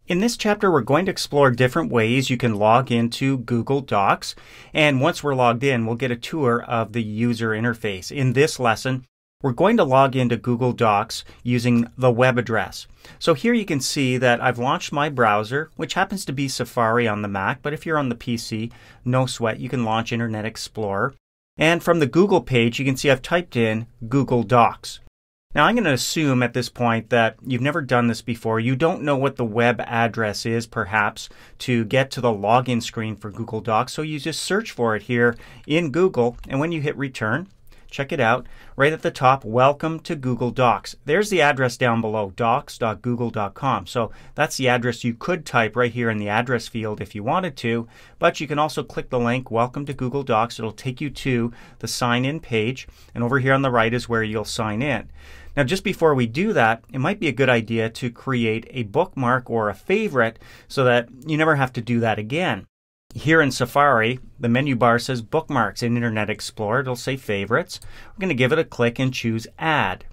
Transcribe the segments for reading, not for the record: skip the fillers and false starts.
In this chapter, we're going to explore different ways you can log into Google Docs. And once we're logged in, we'll get a tour of the user interface. In this lesson, we're going to log into Google Docs using the web address. So here you can see that I've launched my browser, which happens to be Safari on the Mac. But if you're on the PC, no sweat, you can launch Internet Explorer. And from the Google page, you can see I've typed in Google Docs. Now I'm going to assume at this point that you've never done this before. You don't know what the web address is perhaps to get to the login screen for Google Docs. So you just search for it here in Google, and when you hit return, check it out. Right at the top, welcome to Google Docs. There's the address down below, docs.google.com. So that's the address you could type right here in the address field if you wanted to. But you can also click the link, welcome to Google Docs. It'll take you to the sign in page. And over here on the right is where you'll sign in. Now, just before we do that, it might be a good idea to create a bookmark or a favorite so that you never have to do that again. Here in Safari, the menu bar says Bookmarks. In Internet Explorer, it'll say Favorites. We're going to give it a click and choose Add.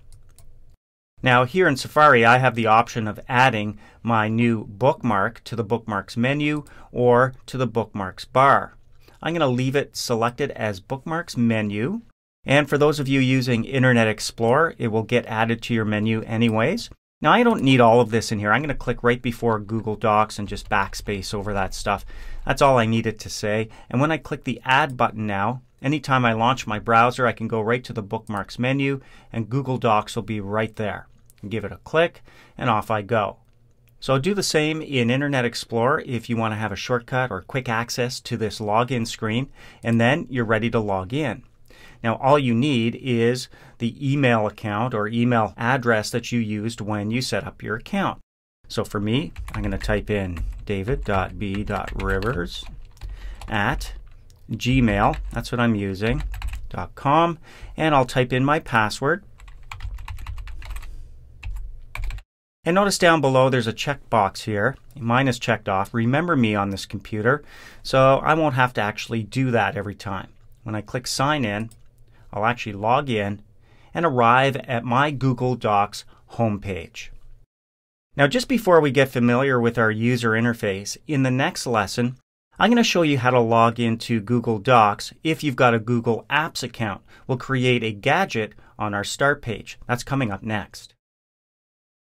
Now, here in Safari, I have the option of adding my new bookmark to the Bookmarks menu or to the Bookmarks bar. I'm going to leave it selected as Bookmarks menu. And for those of you using Internet Explorer, it will get added to your menu anyways. Now, I don't need all of this in here. I'm going to click right before Google Docs and just backspace over that stuff. That's all I needed to say. And when I click the Add button now, anytime I launch my browser, I can go right to the Bookmarks menu and Google Docs will be right there. Give it a click and off I go. So do the same in Internet Explorer if you want to have a shortcut or quick access to this login screen, and then you're ready to log in. Now, all you need is the email account or email address that you used when you set up your account. So for me, I'm going to type in david.b.rivers@gmail, that's what I'm using, .com, and I'll type in my password. And notice down below there's a checkbox here. Mine is checked off. Remember me on this computer, so I won't have to actually do that every time. When I click sign in, I'll actually log in and arrive at my Google Docs homepage. Now, just before we get familiar with our user interface, in the next lesson, I'm going to show you how to log into Google Docs if you've got a Google Apps account. We'll create a gadget on our start page. That's coming up next.